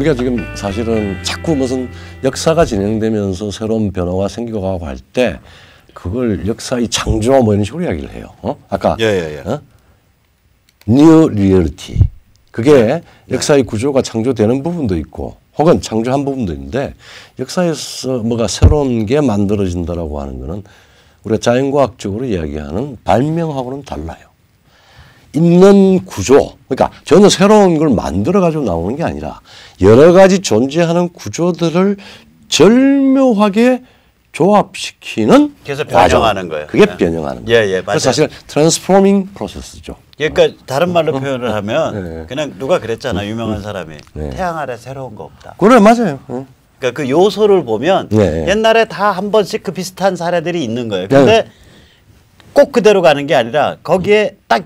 우리가 지금 사실은 자꾸 무슨 역사가 진행되면서 새로운 변화가 생겨가고 할 때 그걸 역사의 창조 뭐 이런 식으로 이야기를 해요. 아까 New Reality. 그게 역사의 구조가 창조되는 부분도 있고 혹은 창조한 부분도 있는데 역사에서 뭐가 새로운 게 만들어진다라고 하는 거는 우리가 자연과학적으로 이야기하는 발명하고는 달라요. 있는 구조, 그러니까 전혀 새로운 걸 만들어 가지고 나오는 게 아니라 여러 가지 존재하는 구조들을 절묘하게 조합시키는 그래서 변형하는 거예요. 그게 변형하는 거예요. 맞아요. 그래서 사실 트랜스포밍 프로세스죠. 그러니까 다른 말로 표현을 하면 그냥 누가 그랬잖아. 유명한 사람이. 태양 아래 새로운 거 없다. 그래 맞아요. 그러니까 그 요소를 보면 옛날에 다 한 번씩 그 비슷한 사례들이 있는 거예요. 근데 꼭 그대로 가는 게 아니라 거기에 딱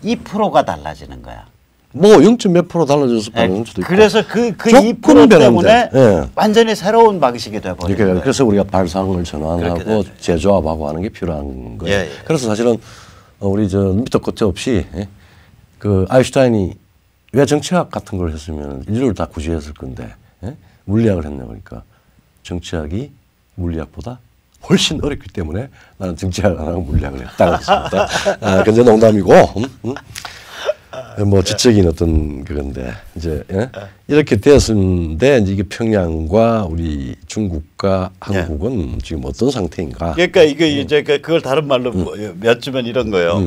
2%가 달라지는 거야. 뭐 0. 몇 프로 달라져서 바뀌는 수도 있고. 그래서 그 2% 때문에 완전히 새로운 방식이 돼버리는 거예요. 그래서 우리가 발상을 전환하고 재조합하고 하는 게 필요한 거예요. 그래서 사실은 우리 저 밑도 끝도 없이 그 아인슈타인이 왜 정치학 같은 걸 했으면 인류를 다 구제했을 건데 물리학을 했네 보니까 정치학이 물리학보다 훨씬 어렵기 때문에 나는 정치학을 안 하고 물리학을 했다 그랬습니다. 근데 농담이고 뭐 지적인 어떤 그건데 이제 이렇게 되었는데 이제 이게 평양과 우리 중국과 한국은 지금 어떤 상태인가? 그러니까 이게 이제 그걸 다른 말로 맺으면 이런 거예요.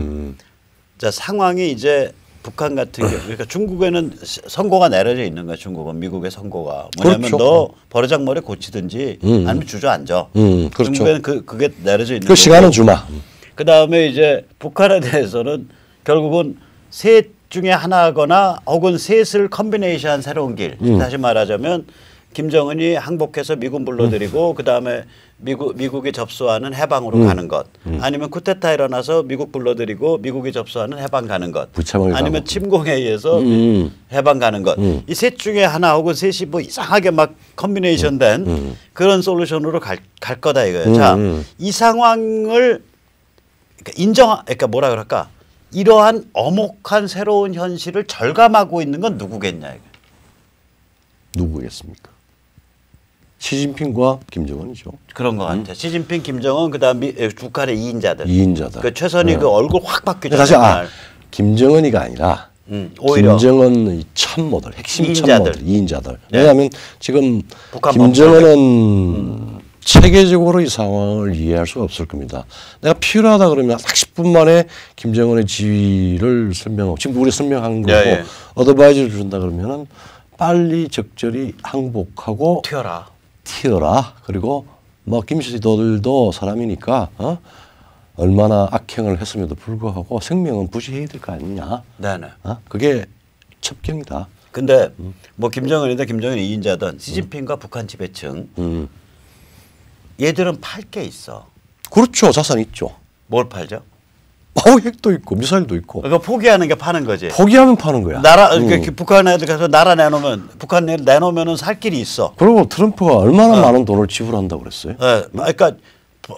자 상황이 이제 북한 같은 경우 그러니까 중국에는 선고가 내려져 있는 거야. 중국은 미국의 선고가 뭐냐면 너 버르장머리 고치든지 아니면 주저앉아. 그렇죠. 중국에는 그게 내려져 있는 그 시간은 주마. 그 다음에 이제 북한에 대해서는 결국은 셋 중에 하나거나 혹은 셋을 컨비네이션한 새로운 길. 다시 말하자면 김정은이 항복해서 미군 불러들이고 그다음에 미국이 접수하는 해방으로 가는 것. 아니면 쿠데타 일어나서 미국 불러들이고 미국이 접수하는 해방 가는 것. 아니면 침공에 의해서 해방 가는 것. 이 셋 중에 하나 혹은 셋이 뭐 이상하게 막 컨비네이션 된 그런 솔루션으로 갈 거다 이거예요. 자, 이 상황을 그러니까 뭐라 그럴까? 이러한 엄혹한 새로운 현실을 절감하고 있는 건 누구겠냐 이거. 누구겠습니까? 시진핑과 김정은이죠. 그런 것 같아. 시진핑, 김정은 그다음 북한의 2인자들. 2인자다. 그 최선희 그 얼굴 확 바뀌잖아요. 사실 김정은이가 아니라 오히려 김정은의 참모들, 핵심 2인자들. 참모들, 2인자들. 왜냐하면 지금 김정은은 체계적으로 이 상황을 이해할 수가 없을 겁니다. 내가 필요하다 그러면 딱 10분 만에 김정은의 지위를 설명하고 지금 우리 설명한 거고 어드바이저를 준다 그러면은 빨리 적절히 항복하고 튀어라. 그리고 뭐 김씨들도 사람이니까 얼마나 악행을 했음에도 불구하고 생명은 부지해야 될 거 아니냐. 네네. 그게 첩경이다. 근데 뭐 김정은이든 김정은이 2인자든 시진핑과 북한 지배층 얘들은 팔 게 있어. 그렇죠. 자산 있죠. 뭘 팔죠? 핵도 있고 미사일도 있고. 그러니까 포기하는 게 파는 거지. 포기하면 파는 거야. 북한 애들 가서 나라 내놓으면 북한 애들 내놓으면은 살 길이 있어. 그리고 트럼프가 얼마나 많은 돈을 지불한다고 그랬어요? 그러니까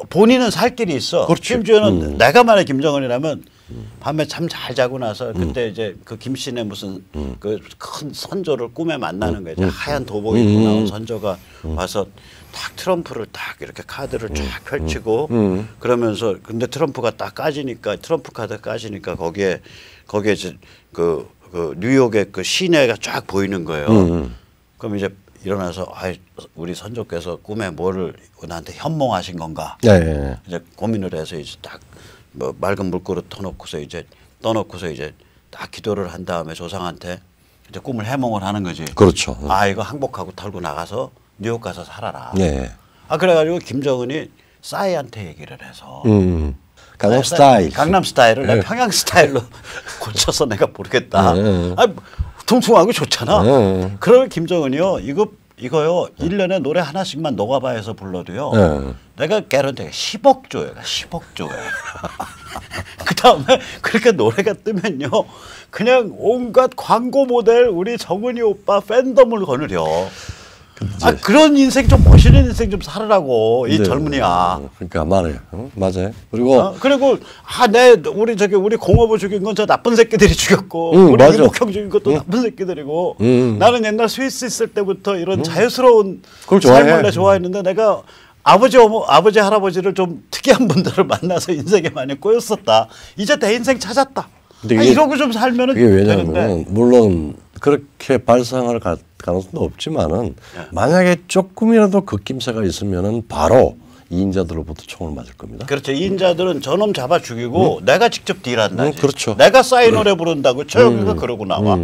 본인은 살 길이 있어. 심지어는 내가 만약 김정은이라면 밤에 잠 잘 자고 나서 그때 이제 그 김씨네 무슨 그 큰 선조를 꿈에 만나는 거야. 하얀 도복 입고 나온 선조가 와서 딱 트럼프를 딱 이렇게 카드를 쫙 펼치고 그러면서 근데 트럼프가 딱 까지니까 트럼프 카드 까지니까 거기에 이제 그 뉴욕의 그 시내가 쫙 보이는 거예요. 그럼 이제 일어나서 우리 선조께서 꿈에 뭐를 나한테 현몽하신 건가? 이제 고민을 해서 이제 딱 뭐 맑은 물그릇 터놓고서 이제 떠놓고서 이제 딱 기도를 한 다음에 조상한테 이제 꿈을 해몽을 하는 거지. 그렇죠. 이거 항복하고 털고 나가서 뉴욕 가서 살아라. 그래가지고 김정은이 싸이한테 얘기를 해서 강남 스타일. 강남 스타일을 내가 평양 스타일로 고쳐서 내가 모르겠다. 퉁퉁하고 좋잖아. 그러면 김정은이요. 이거요. 1년에 노래 하나씩만 녹아봐에서 불러도요. 내가 개런티가 10억 줘요. 10억 줘요. 그다음에 그렇게 노래가 뜨면요. 그냥 온갖 광고 모델 우리 정은이 오빠 팬덤을 거느려. 아, 그런 인생 좀 멋있는 인생 좀 살으라고 이 젊은이야. 그러니까 말해요. 맞아요. 그리고 우리 공업을 죽인 건 저 나쁜 새끼들이 죽였고 우리 맞아. 이복형 죽인 것도 나쁜 새끼들이고 나는 옛날 스위스 있을 때부터 이런 자유스러운 그걸 삶을 내 좋아했는데 내가 아버지 할아버지를 좀 특이한 분들을 만나서 인생에 많이 꼬였었다. 이제 내 인생 찾았다. 이러고 좀 살면은 그게 왜냐하면 되는데. 물론 그렇게 발상할 가능성도 없지만은 만약에 조금이라도 긋김새가 있으면은 바로 이인자들로부터 총을 맞을 겁니다. 그렇죠. 이인자들은 저놈 잡아 죽이고 내가 직접 딜한다. 그렇죠. 내가 싸이 노래 부른다고 최영애가 그러고 나와.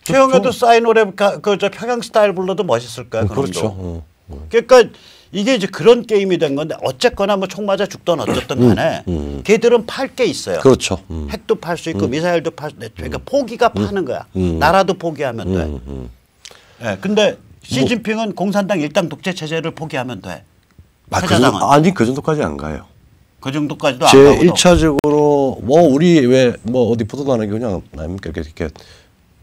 최영애도 싸이 노래 그저 평양 스타일 불러도 멋있을 거야. 그렇죠. 그러니까 이게 이제 그런 게임이 된 건데 어쨌거나 뭐 총 맞아 죽던 어쨌든 간에 걔들은 팔 게 있어요. 그렇죠. 핵도 팔 수 있고 미사일도 팔 수 있고 그러니까 포기가 파는 거야. 나라도 포기하면 돼. 네, 근데 시진핑은 공산당 일당 독재 체제를 포기하면 돼. 아니 그 정도까지 안 가요. 그 정도까지도 안 제 가고. 1차적으로 뭐 우리 왜 뭐 어디 보도도 안 하게 그냥 아닙니까 이렇게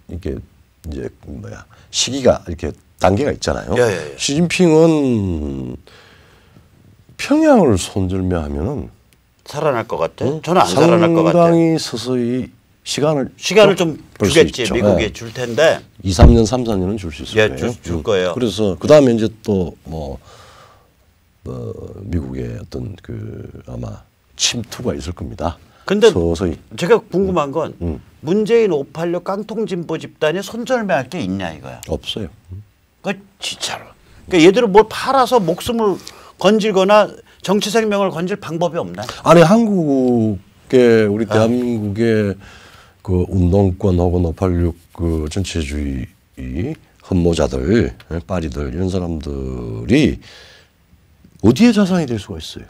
이제 뭐야 시기가 이렇게 단계가 있잖아요. 예. 시진핑은 평양을 손들며 하면은 살아날 것 같아? 저는 안 살아날 것 같아. 상당히 서서히 시간을 좀 주겠지. 미국이 줄 텐데 2, 3년, 3, 4년은 줄 수 있을 거예요. 줄 거예요. 그래서 그 다음에 이제 또 뭐 미국의 어떤 그 아마 침투가 있을 겁니다. 근데 서서히. 제가 궁금한 건 문재인 586 깡통진보 집단이 손절매할 게 있냐 이거야. 없어요. 그 진짜로. 그러니까 얘들은 뭘 팔아서 목숨을 건질거나 정치 생명을 건질 방법이 없나? 아니 한국의 우리 대한민국의 그 운동권 혹은 586 그 전체주의 흠모자들, 빠리들 이런 사람들이 어디에 자산이 될 수가 있어요?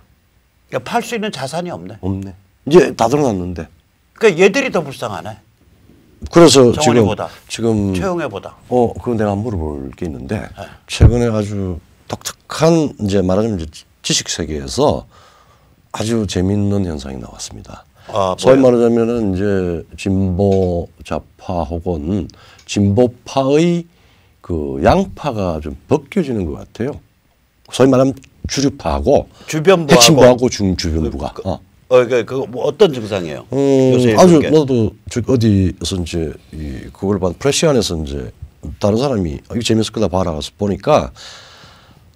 그러니까 팔 수 있는 자산이 없네. 없네. 이제 다 드러났는데. 그러니까 얘들이 더 불쌍하네. 그래서 지금 최영애보다. 그거 내가 물어볼 게 있는데 최근에 아주 독특한 이제 말하자면 이제 지식 세계에서 아주 재미있는 현상이 나왔습니다. 소위 말하자면은 이제 진보 좌파 혹은 진보파의 그 양파가 좀 벗겨지는 것 같아요. 소위 말하면 주류파하고 핵심부하고 주변부가. 뭐 어떤 증상이에요? 아주 나도 어디서 이제 그걸 본 프레시안에서 이제 다른 사람이 이거 재밌을 거다 봐라 가서 보니까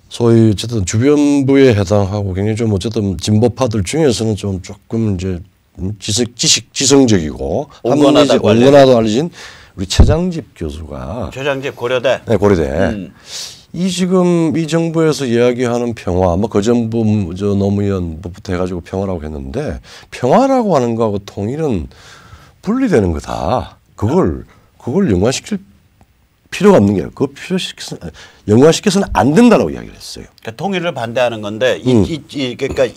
소위 어쨌든 주변부에 해당하고 굉장히 좀 어쨌든 진보파들 중에서는 좀 조금 이제 지성적이고 온건하다고 알려진 우리 최장집 교수가 최장집 고려대. 네, 고려대. 지금 이 정부에서 이야기하는 평화, 뭐 그 정부 저 노무현부터 해가지고 평화라고 했는데 평화라고 하는 거하고 통일은 분리되는 거다. 그걸 연관시킬 필요가 없는 게요. 그거 연관시켜서는 안 된다라고 이야기를 했어요. 그러니까 통일을 반대하는 건데 그러니까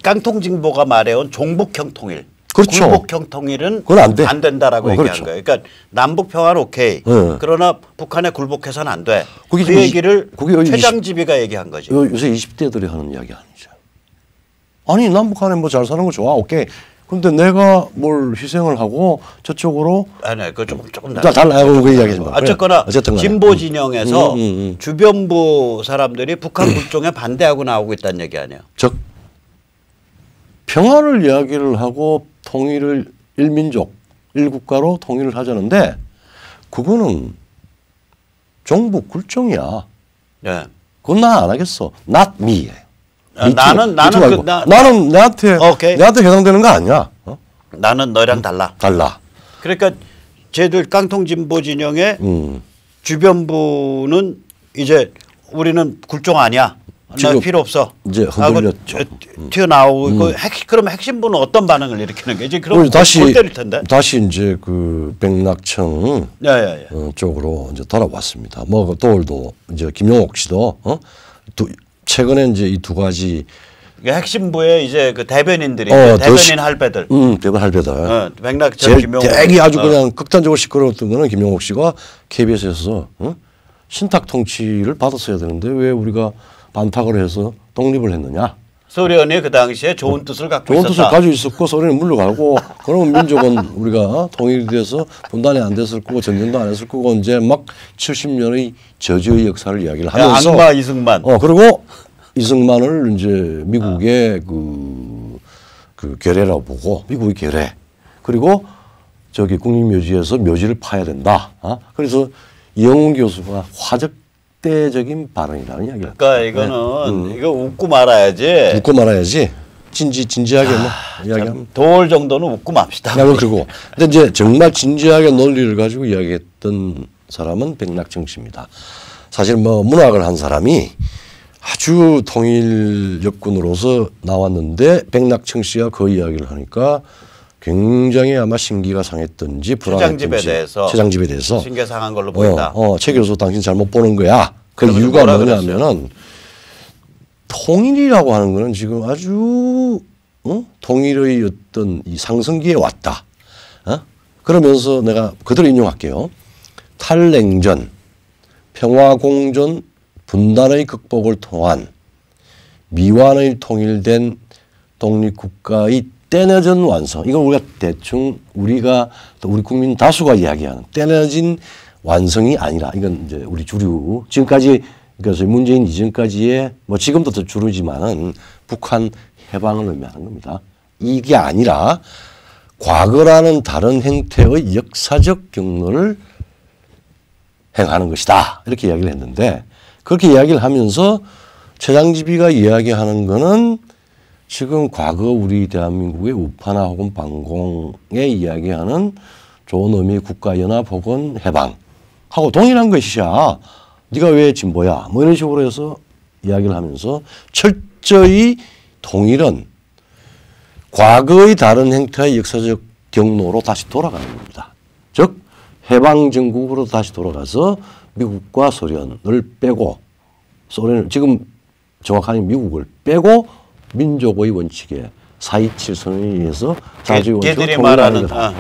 깡통진보가 말해온 종북형 통일. 그렇죠. 굴복형 통일은 그건 안 돼. 안 된다라고 얘기한 그렇죠. 거예요. 그러니까 남북 평화는 오케이. 그러나 북한에 굴복해서는 안 돼. 그 얘기를 최장집이가 얘기한 거지. 요새 20대들이 하는 이야기 아니죠. 아니 남북한에 뭐 잘 사는 거 좋아. 오케이. 근데 내가 뭘 희생을 하고 저쪽으로 아니 그 조금 달라요. 그 이야기지 마. 어쨌거나 진보 진영에서 주변부 사람들이 북한 굴종에 반대하고 나오고 있다는 얘기 아니에요. 즉 평화를 이야기를 하고 통일을 일민족, 일국가로 통일을 하자는데 그거는 종북 굴종이야. 네. 그건 나 안 하겠어. Not me. 나는 나한테 해당되는 거 아니야. 나는 너랑 달라. 그러니까 쟤들 깡통진보 진영의 주변부는 이제 우리는 굴종 아니야. 나 필요 없어. 이제 흔들렸죠. 튀어나오고 그러면 핵심부는 어떤 반응을 일으키는 게 이제 그럼 골 때릴 텐데. 다시 이제 그 백낙청 쪽으로 이제 돌아왔습니다. 뭐 또올도 이제 김용옥 씨도 최근에 이제 이 두 가지 핵심부의 이제 그 대변인들이 대변인 할배들. 대변 할배들. 백낙청 김용옥. 되게 아주 그냥 극단적으로 시끄러웠던 거는 김용옥 씨가 KBS에서 신탁 통치를 받았어야 되는데 왜 우리가 반탁을 해서 독립을 했느냐. 소련이 그 당시에 좋은 뜻을 갖고 좋은 있었다. 뜻을 가지고 있었고 소련이 물러가고 그러면 민족은 우리가 통일이 돼서 분단이 안 됐을 거고 전쟁도 안 했을 거고 이제 막 70년의 저주의 역사를 이야기를 하면서 악마 이승만. 그리고 이승만을 이제 미국의 그 괴뢰라고 보고 미국의 괴뢰 그리고 저기 국립묘지에서 묘지를 파야 된다. 그래서 이영훈 교수가 화적대적인 발언이라는 이야기를. 그러니까 이거는 이거 웃고 말아야지. 웃고 말아야지. 진지하게 뭐 이야기하면. 도올 정도는 웃고 맙시다. 그리고 근데 이제 정말 진지하게 논리를 가지고 이야기했던 사람은 백낙청 씨입니다. 사실 뭐 문학을 한 사람이 아주 통일 역군으로서 나왔는데 백낙청 씨가 그 이야기를 하니까 굉장히 아마 심기가 상했던지 불안했던지 최장집에 대해서 심기가 상한 걸로 보인다. 최 교수 당신 잘못 보는 거야. 그 이유가 뭐냐면은 통일이라고 하는 거는 지금 아주 통일의 어떤 이 상승기에 왔다. 그러면서 내가 그대로 인용할게요. 탈냉전, 평화공존, 분단의 극복을 통한 미완의 통일된 독립국가의 때늦은 완성. 이건 우리가 대충 우리가 또 우리 국민 다수가 이야기하는 때늦은 완성이 아니라 이건 이제 우리 주류 지금까지 그래서 문재인 이전까지의 뭐 지금도 더 주류지만은 북한 해방을 의미하는 겁니다. 이게 아니라 과거라는 다른 형태의 역사적 경로를 행하는 것이다. 이렇게 이야기를 했는데 그렇게 이야기를 하면서 최장집이가 이야기하는 거는 지금 과거 우리 대한민국의 우파나 혹은 반공에 이야기하는 좋은 의미의 국가연합 혹은 해방하고 동일한 것이야. 네가 왜 진보야? 뭐 이런 식으로 해서 이야기를 하면서 철저히 통일은 과거의 다른 형태의 역사적 경로로 다시 돌아가는 겁니다. 즉 해방정국으로 다시 돌아가서 미국과 소련을 빼고 소련을 지금 정확하게 미국을 빼고 민족의 원칙에 4.27선언에 의해서 자주의 원칙을 통일하는 거다.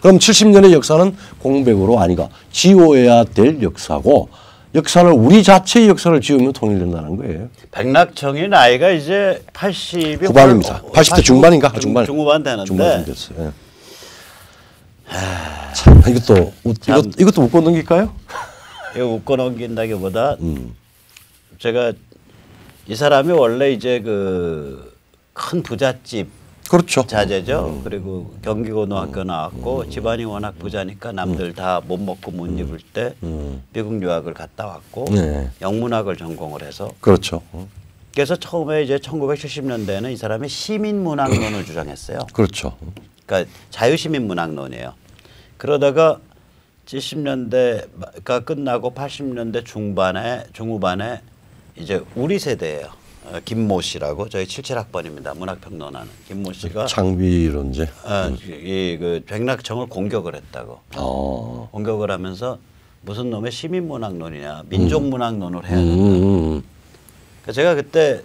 그럼 70년의 역사는 공백으로 아니가 지워야 될 역사고 역사를 우리 자체의 역사를 지우면 통일된다는 거예요. 백낙청의 나이가 이제 80이 후반입니다. 80대 중반인가? 중후반 되는데. 중반 됐어요. 참 이것도 웃고 넘길까요? 이거 웃고 넘긴다기보다 제가 이 사람이 원래 이제 그 큰 부잣집 그렇죠. 자제죠. 그리고 경기고등학교 나왔고 집안이 워낙 부자니까 남들 다 못 먹고 못 입을 때 미국 유학을 갔다 왔고 영문학을 전공을 해서 그렇죠. 그래서 처음에 이제 1970년대에는 이 사람이 시민문학론을 주장했어요. 그렇죠. 그러니까 자유시민문학론이에요. 그러다가 70년대가 끝나고 80년대 중후반에 이제 우리 세대예요. 김모 씨라고 저희 77학번입니다. 문학평론하는 김모 씨가 창비론제. 그 백낙청을 공격을 했다고. 공격을 하면서 무슨 놈의 시민문학론이냐, 민족문학론을 해야 된다. 제가 그때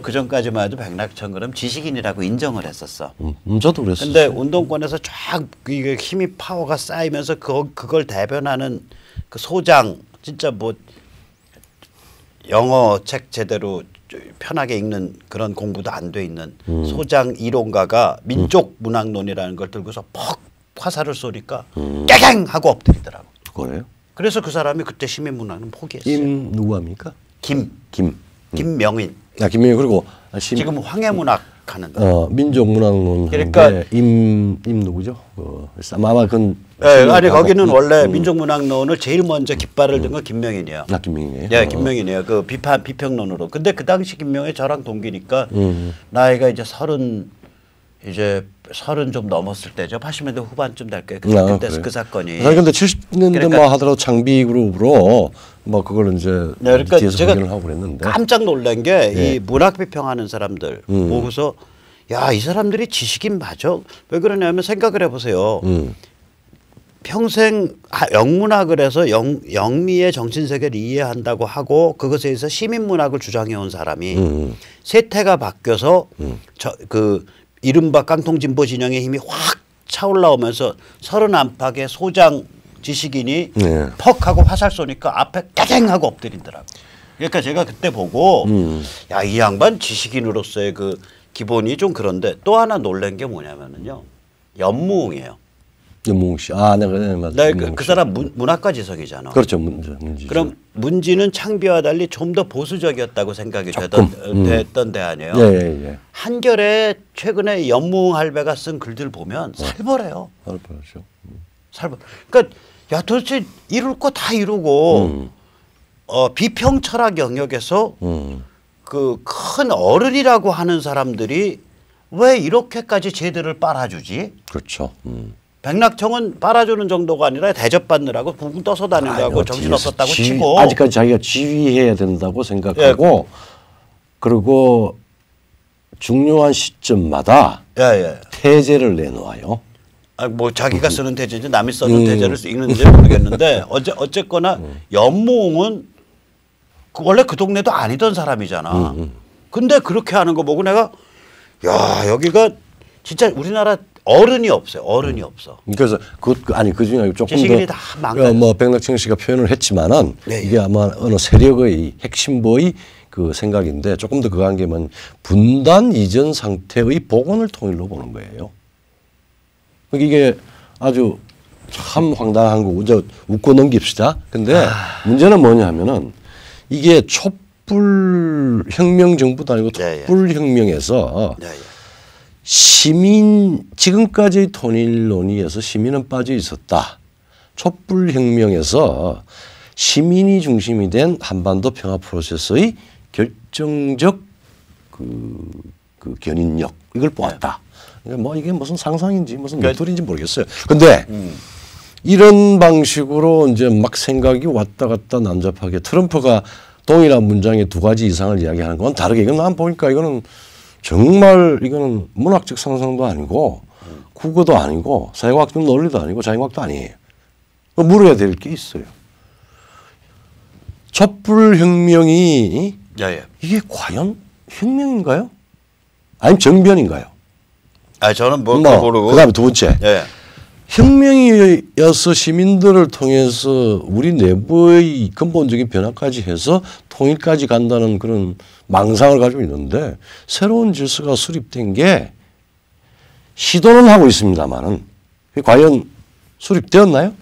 그 전까지만 해도 백낙청 그럼 지식인이라고 인정을 했었어. 저도 그랬어요. 근데 운동권에서 쫙 이게 힘이 파워가 쌓이면서 그걸 대변하는 그 소장 진짜 뭐 영어 책 제대로 편하게 읽는 그런 공부도 안 돼 있는 소장 이론가가 민족 문학론이라는 걸 들고서 퍽 화살을 쏘니까 깨갱 하고 엎드리더라고. 그래요? 그래서 그 사람이 그때 시민문학은 포기했어요. 임 누구 합니까? 김명인. 김명인 그리고 지금 황해문학 하는. 민족문학론 그러니까 임 누구죠? 아마 그건 아니 거기는 원래 민족문학론을 제일 먼저 깃발을 든 건 김명인이에요. 김명인이에요. 네, 김명인이에요. 그 비평론으로. 근데 그 당시 김명인 저랑 동기니까 나이가 이제 30 좀 넘었을 때죠. 80년대 후반쯤 될 거예요. 그때 그 사건이. 그런데 70년대 그러니까 뭐 하더라도 창비 그룹으로 뭐 그걸 이제 그러니까 제가 하고 그랬는데 깜짝 놀란 게 이 문학 비평하는 사람들 보고서 야, 이 사람들이 지식인 맞아? 왜 그러냐면 생각을 해보세요. 평생 영문학을 해서 영미의 정신세계를 이해한다고 하고 그것에 의해서 시민문학을 주장해온 사람이 세태가 바뀌어서 그 이른바 깡통진보 진영의 힘이 확 차올라오면서 30안팎의 소장 지식인이 퍽 하고 화살 쏘니까 앞에 깨갱 하고 엎드리더라고. 그러니까 제가 그때 보고 야, 이 양반 지식인으로서의 그 기본이 좀 그런데 또 하나 놀란 게 뭐냐면은요. 연무웅이에요. 연무웅 씨. 아, 내가 맞아. 네, 그 사람 문학과 지성이잖아. 그렇죠. 문지. 그럼 문지는 창비와 달리 좀 더 보수적이었다고 생각이 됐던 데 아니에요. 예. 한겨레 최근에 연무웅 할배가 쓴 글들 보면 살벌해요. 살벌하죠. 살벌. 그러니까 야, 도대체 이룰 거 다 이루고 비평 철학 영역에서 그 큰 어른이라고 하는 사람들이 왜 이렇게까지 쟤들을 빨아주지? 그렇죠. 백낙청은 빨아주는 정도가 아니라 대접받느라고 붕붕 떠서 다니려고 정신없었다고 치고 아직까지 자기가 지휘해야 된다고 생각하고 그리고 중요한 시점마다 태제를 내놓아요. 아, 뭐 자기가 쓰는 태제인지 남이 써는 태제를 읽는지 모르겠는데 어쨌거나 연무웅은 원래 그 동네도 아니던 사람이잖아. 근데 그렇게 하는 거 보고 내가 야, 여기가 진짜 우리나라 어른이 없어요. 어른이 없어. 그래서 그 중에 조금 더 뭐 백낙청 씨가 표현을 했지만은 이게 아마 어느 세력의 핵심보의 그 생각인데 조금 더 그거 한 게 뭐냐면 분단 이전 상태의 복원을 통일로 보는 거예요. 이게 아주 참 황당한 거고 이제 웃고 넘깁시다. 근데 문제는 뭐냐 하면은 이게 촛불 혁명 정부도 아니고 촛불 혁명에서 시민 지금까지의 통일 논의에서 시민은 빠져 있었다. 촛불 혁명에서 시민이 중심이 된 한반도 평화 프로세스의 결정적 그 견인력 이걸 보았다. 뭐 이게 무슨 상상인지 무슨 뇌토리인지 모르겠어요. 근데 이런 방식으로 이제 막 생각이 왔다 갔다 난잡하게 트럼프가 동일한 문장에 두 가지 이상을 이야기하는 건 다르게 이건 난 보니까 이거는 정말 이거는 문학적 상상도 아니고 국어도 아니고 사회과학적 논리도 아니고 자연과학도 아니에요. 물어야 될 게 있어요. 촛불혁명이 이게 과연 혁명인가요? 아니면 정변인가요? 아, 저는 뭐 모르고. 그다음에 두 번째. 혁명이어서 시민들을 통해서 우리 내부의 근본적인 변화까지 해서 통일까지 간다는 그런 망상을 가지고 있는데 새로운 질서가 수립된 게 시도는 하고 있습니다만은 과연 수립되었나요?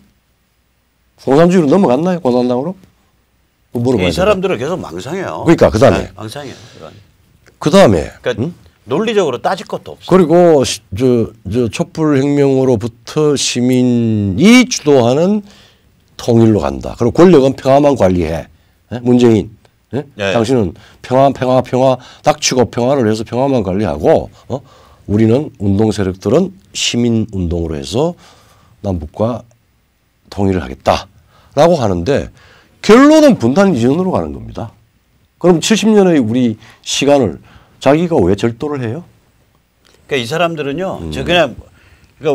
공산주의로 넘어갔나요? 공산당으로? 이 사람들은 계속 망상해요. 그러니까 그다음에 망상해요. 그다음에 그러니까 논리적으로 따질 것도 없어요. 그리고 저 촛불혁명으로부터 시민이 주도하는 통일로 간다. 그리고 권력은 평화만 관리해. 문재인. 당신은 평화 닥치고 평화를 해서 평화만 관리하고 우리는 운동 세력들은 시민 운동으로 해서 남북과 통일을 하겠다라고 하는데 결론은 분단 이전으로 가는 겁니다. 그럼 70년의 우리 시간을 자기가 왜 절도를 해요? 그러니까 이 사람들은요. 저 그러니까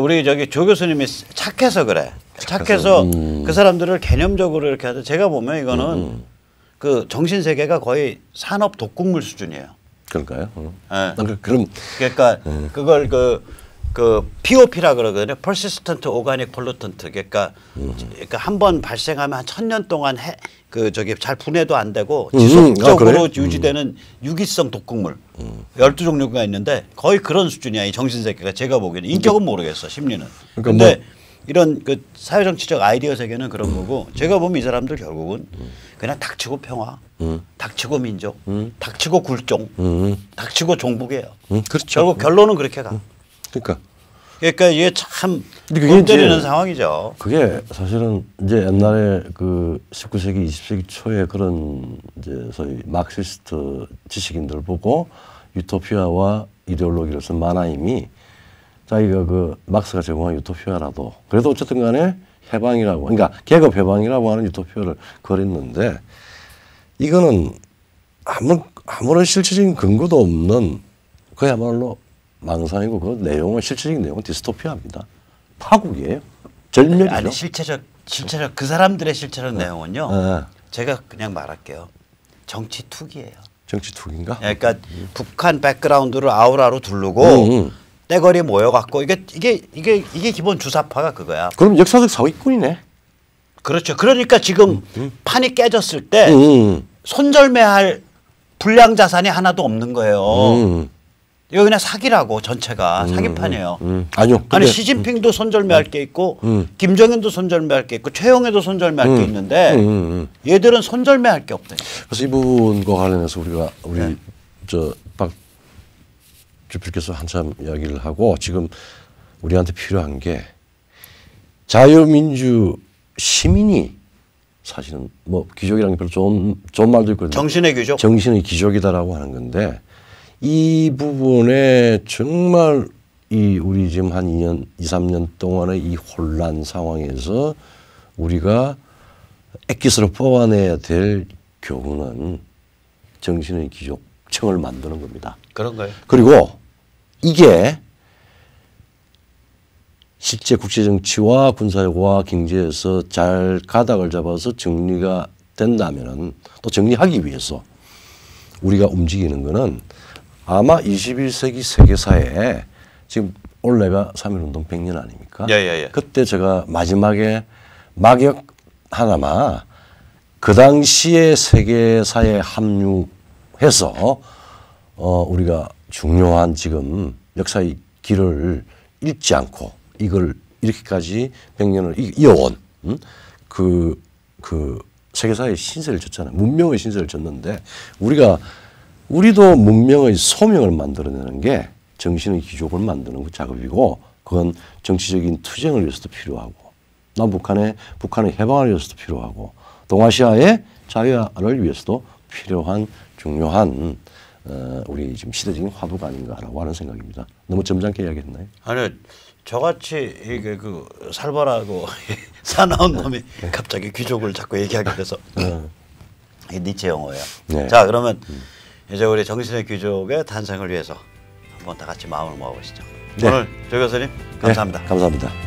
우리 저기 조 교수님이 착해서 그래. 착해서 그 사람들을 개념적으로 이렇게 하죠. 제가 보면 이거는 그 정신 세계가 거의 산업 독극물 수준이에요. 그럴까요? 그럼 그러니까 그걸 그 POP라 그러거든요. Persistent Organic Pollutant. 그러니까 한 번 발생하면 한 1000년 동안 잘 분해도 안 되고 지속적으로 유지되는 유기성 독극물 12종류가 있는데 거의 그런 수준이야. 이 정신세계가 제가 보기에는. 인격은 모르겠어. 심리는. 그런데 이런 그 사회정치적 아이디어 세계는 그런 거고 제가 보면 이 사람들 결국은 그냥 닥치고 평화, 닥치고 민족, 닥치고 굴종, 닥치고 종북이에요. 그렇죠. 결국 결론은 그렇게 가. 그러니까 이게 참 골 때리는 상황이죠. 그게 사실은 이제 옛날에 그 19세기, 20세기 초에 그런 이제 소위 마크시스트 지식인들 보고 유토피아와 이데올로기를 쓴 마나임이 자기가 그 막스가 제공한 유토피아라도 그래도 어쨌든 간에 해방이라고 그러니까 계급 해방이라고 하는 유토피아를 그렸는데 이거는 아무런 실체적인 근거도 없는 그야말로 망상이고 그 내용은 실체적인 내용은 디스토피아입니다. 파국이에요. 절멸이죠. 아니 실체적 그 사람들의 실체적 내용은요. 제가 그냥 말할게요. 정치 투기예요. 정치 투기인가? 그러니까 북한 백그라운드를 아우라로 두르고 떼거리 모여갖고 이게 기본 주사파가 그거야. 그럼 역사적 사기꾼이네. 그렇죠. 그러니까 지금 판이 깨졌을 때 손절매할 불량 자산이 하나도 없는 거예요. 이거 그냥 사기라고 전체가 사기판이에요. 아니요. 아니 시진핑도 손절매할 게 있고 김정은도 손절매할 게 있고 최영애도 손절매할 게 있는데 얘들은 손절매할 게 없대. 그래서 이 부분과 관련해서 우리 저 박 주필께서 한참 이야기를 하고 지금 우리한테 필요한 게 자유민주 시민이 사실은 뭐 귀족이라는 게 별로 좋은 말도 있거든요. 정신의 귀족. 정신의 귀족이다라고 하는 건데 이 부분에 정말 우리 지금 한 2년, 2, 3년 동안의 이 혼란 상황에서 우리가 액기스로 뽑아내야 될 교훈은 정신의 귀족청을 만드는 겁니다. 그런 거예요. 그리고 이게 실제 국제정치와 군사와 경제에서 잘 가닥을 잡아서 정리가 된다면은 또 정리하기 위해서 우리가 움직이는 거는 아마 21세기 세계사에 지금 올해가 3.1운동 100년 아닙니까? 예. 그때 제가 마지막에 막역 하나마 그 당시에 세계사에 합류해서 우리가 중요한 지금 역사의 길을 잃지 않고 이걸 이렇게까지 100년을 이어온 그 세계사의 신세를 졌잖아요. 문명의 신세를 졌는데 우리도 문명의 소명을 만들어내는 게 정신의 귀족을 만드는 그 작업이고 그건 정치적인 투쟁을 위해서도 필요하고 북한의 해방을 위해서도 필요하고 동아시아의 자유화를 위해서도 필요한 중요한 우리 지금 시대적인 화두가 아닌가라고 하는 생각입니다. 너무 점잖게 이야기했나요? 아니 저같이 이게 그 살벌하고 사나운 놈이 갑자기 귀족을 자꾸 얘기하게 돼서 이 니체 영어예요. 네. 자 그러면 이제 우리 정신의 귀족의 탄생을 위해서 한번 다 같이 마음을 모아보시죠. 네. 오늘 조 교수님 감사합니다. 네, 감사합니다.